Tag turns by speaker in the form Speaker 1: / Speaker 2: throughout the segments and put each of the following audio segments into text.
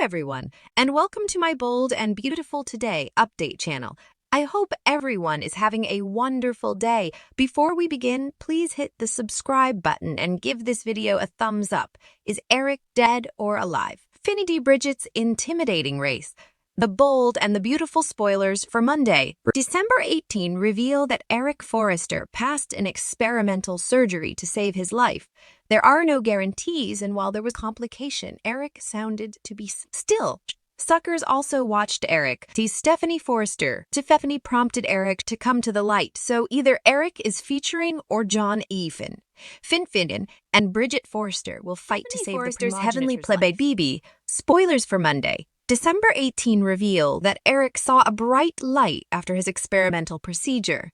Speaker 1: everyone, and welcome to my Bold and Beautiful Today update channel. I hope everyone is having a wonderful day. Before we begin, please hit the subscribe button and give this video a thumbs up. Is Eric dead or alive? Finity Bridget's intimidating race. The bold and the beautiful spoilers for Monday. December 18 reveal that Eric Forrester passed an experimental surgery to save his life. There are no guarantees, and while there was complication, Eric sounded to be still. Suckers also watched Eric see Stephanie Forrester. Stephanie prompted Eric to come to the light, so either Eric is featuring or John E. Finn and Bridget Forrester will fight to save Forrester's heavenly plebe BB. Spoilers for Monday. December 18 reveal that Eric saw a bright light after his experimental procedure.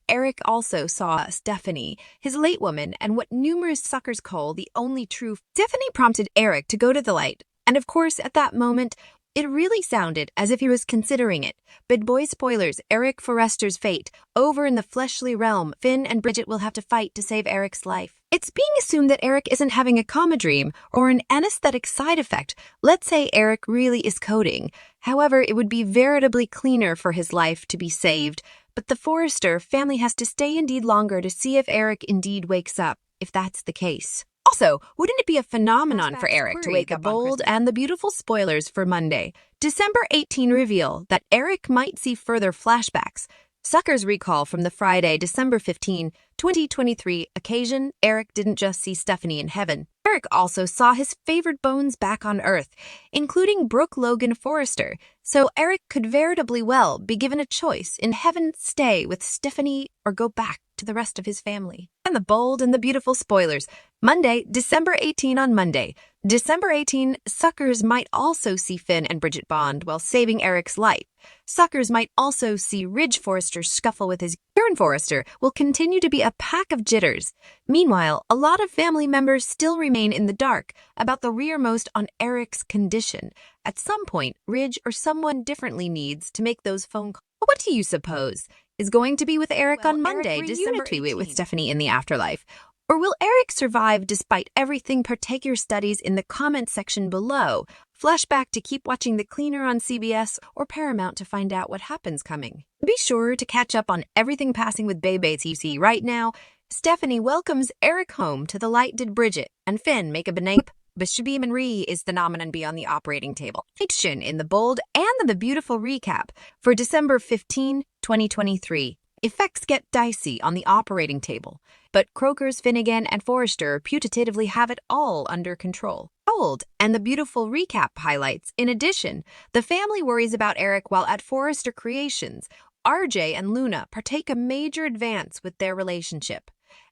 Speaker 1: Eric also saw Stephanie, his late woman, and what numerous suckers call the only true. Stephanie prompted Eric to go to the light, and of course, at that moment, it really sounded as if he was considering it. But boy spoilers, Eric Forrester's fate. Over in the fleshly realm, Finn and Bridget will have to fight to save Eric's life. It's being assumed that Eric isn't having a coma dream or an anesthetic side effect. Let's say Eric really is coding. However, it would be veritably cleaner for his life to be saved. But the Forrester family has to stay indeed longer to see if Eric indeed wakes up, if that's the case. Also, wouldn't it be a phenomenon for Eric to wake up bold and the beautiful spoilers for Monday? December 18 reveal that Eric might see further flashbacks. Suckers recall from the Friday, December 15, 2023 occasion, Eric didn't just see Stephanie in heaven. Eric also saw his favorite bones back on Earth, including Brooke Logan Forrester. So Eric could veritably well be given a choice: in heaven stay with Stephanie or go back to the rest of his family. And the bold and the beautiful spoilers. Monday, December 18 on Monday. December 18, suckers might also see Finn and Bridget bond while saving Eric's life. Suckers might also see Ridge Forrester scuffle with his Karen Forrester will continue to be a pack of jitters. Meanwhile, a lot of family members still remain in the dark about the rearmost on Eric's condition. At some point, Ridge or someone differently needs to make those phone calls. What do you suppose is going to be with Eric on Monday, December 18 with Stephanie in the afterlife? Or will Eric survive despite everything? Partake your studies in the comment section below. Flashback to keep watching The Cleaner on CBS or Paramount to find out what happens coming. Be sure to catch up on everything passing with Bebe TC right now. Stephanie welcomes Eric home to the light. Did Bridget and Finn make a benape? Bishabim and Ree is the phenomenon beyond the operating table. Action in the bold and the beautiful recap for December 15, 2023. Effects get dicey on the operating table, but Croker's, Finnegan, and Forrester putatively have it all under control. Bold and the beautiful recap highlights. In addition, the family worries about Eric while at Forrester Creations. RJ and Luna partake a major advance with their relationship.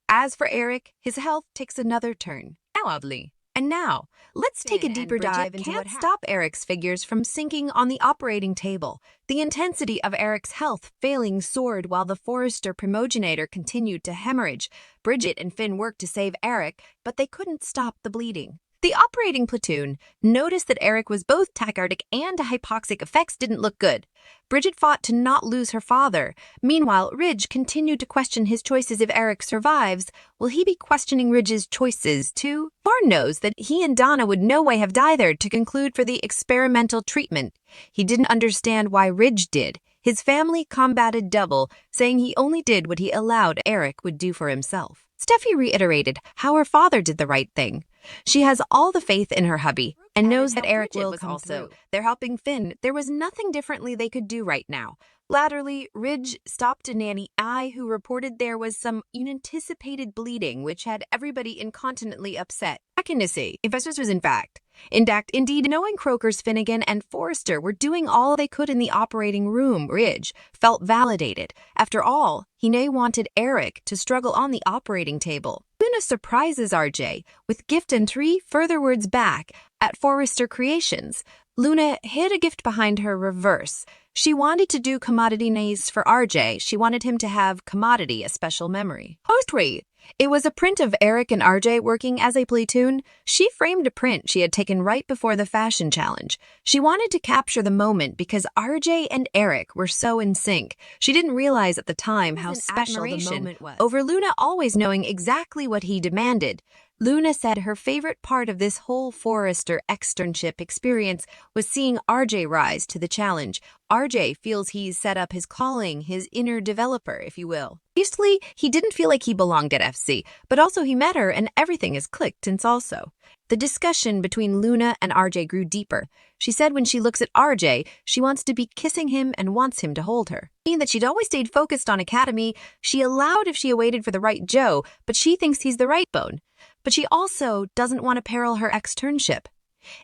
Speaker 1: As for Eric, his health takes another turn. Oddly. And now, let's take a deeper dive into what stop Eric's figures from sinking on the operating table. The intensity of Eric's health failing soared while the Forrester primogenitor continued to hemorrhage. Bridget and Finn worked to save Eric, but they couldn't stop the bleeding. The operating platoon noticed that Eric was both tachycardic and hypoxic. Effects didn't look good. Bridget fought to not lose her father. Meanwhile, Ridge continued to question his choices. If Eric survives, will he be questioning Ridge's choices too? Barn knows that he and Donna would no way have dithered to conclude for the experimental treatment. He didn't understand why Ridge did. His family combated double, saying he only did what he allowed Eric would do for himself. Steffi reiterated how her father did the right thing. She has all the faith in her hubby and knows that Eric will come through. They're helping Finn. There was nothing differently they could do right now. Latterly, Ridge stopped a nanny who reported there was some unanticipated bleeding, which had everybody incontinently upset. Accuracy. Investors was indeed, knowing Croker's, Finnegan, and Forrester were doing all they could in the operating room, Ridge felt validated. After all, he wanted Eric to struggle on the operating table. Luna surprises RJ with gift and 3 further words back at Forrester Creations. Luna hid a gift behind her reverse. She wanted to do commodity nays for RJ. She wanted him to have commodity, a special memory. Post-tweet. It was a print of Eric and RJ working as a platoon. She framed a print she had taken right before the fashion challenge. She wanted to capture the moment because RJ and Eric were so in sync. She didn't realize at the time how special the moment was. Over Luna always knowing exactly what he demanded. Luna said her favorite part of this whole Forrester externship experience was seeing RJ rise to the challenge. RJ feels he's set up his calling, his inner developer, if you will. Obviously, he didn't feel like he belonged at FC, but also he met her and everything has clicked since also. The discussion between Luna and RJ grew deeper. She said when she looks at RJ, she wants to be kissing him and wants him to hold her. Meaning that she'd always stayed focused on academy, she allowed if she waited for the right Joe, but she thinks he's the right bone. But she also doesn't want to peril her externship.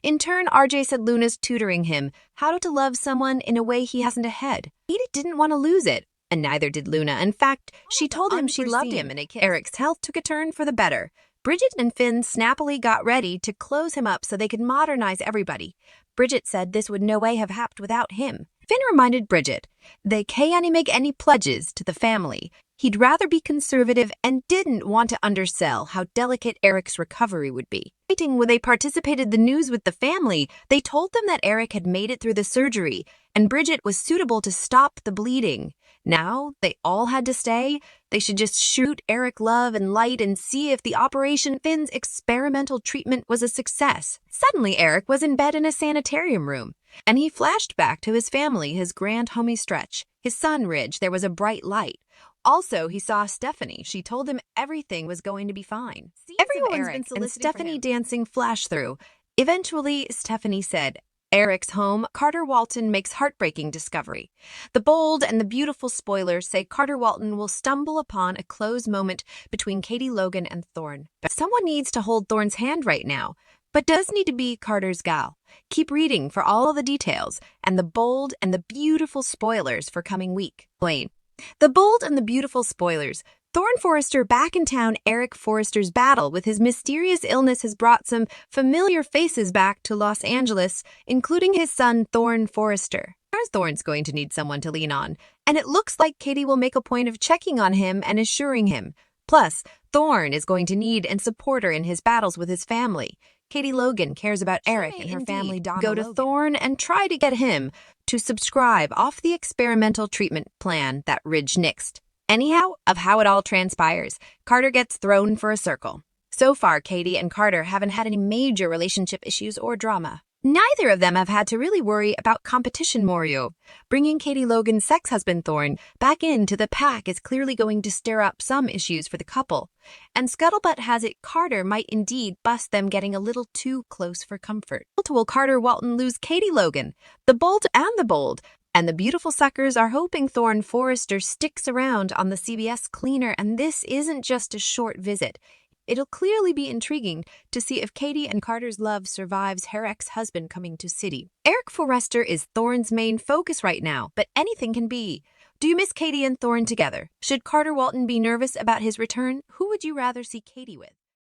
Speaker 1: In turn, RJ said Luna's tutoring him how to love someone in a way he hasn't ahead. He didn't want to lose it, and neither did Luna. In fact, she told him she loved him, and Eric's health took a turn for the better. Bridget and Finn snappily got ready to close him up so they could modernize everybody. Bridget said this would no way have happened without him. Finn reminded Bridget they can't make any pledges to the family. He'd rather be conservative and didn't want to undersell how delicate Eric's recovery would be. When they participated the news with the family, they told them that Eric had made it through the surgery and Bridget was suitable to stop the bleeding. Now they all had to stay. They should just shoot Eric love and light and see if the Operation Finn's experimental treatment was a success. Suddenly, Eric was in bed in a sanitarium room, and he flashed back to his family, his grand homey stretch, his son Ridge. There was a bright light. Also, he saw Stephanie. She told him everything was going to be fine. Everyone's been soliciting and Stephanie dancing flash through. Eventually, Stephanie said, Eric's home, Carter Walton makes heartbreaking discovery. The bold and the beautiful spoilers say Carter Walton will stumble upon a close moment between Katie Logan and Thorne. Someone needs to hold Thorne's hand right now, but does need to be Carter's gal. Keep reading for all of the details and the bold and the beautiful spoilers for coming week. Blaine. The bold and the beautiful spoilers. Thorne Forrester back in town. Eric Forrester's battle with his mysterious illness has brought some familiar faces back to Los Angeles, including his son Thorne Forrester. Thorne's going to need someone to lean on, and it looks like Katie will make a point of checking on him and assuring him. Plus, Thorne is going to need and support her in his battles with his family. Katie Logan cares about Eric and her family. Go to Thorne and try to get him to subscribe off the experimental treatment plan that Ridge nixed. Anyhow, of how it all transpires, Carter gets thrown for a circle. So far, Katie and Carter haven't had any major relationship issues or drama. Neither of them have had to really worry about competition Morio. Bringing Katie Logan's sex-husband Thorne back into the pack is clearly going to stir up some issues for the couple. And Scuttlebutt has it Carter might indeed bust them getting a little too close for comfort. Will Carter Walton lose Katie Logan? The bold and the beautiful suckers are hoping Thorne Forrester sticks around on the CBS cleaner, and this isn't just a short visit. It'll clearly be intriguing to see if Katie and Carter's love survives her ex-husband coming to city. Eric Forrester is Thorne's main focus right now, but anything can be. Do you miss Katie and Thorne together? Should Carter Walton be nervous about his return? Who would you rather see Katie with?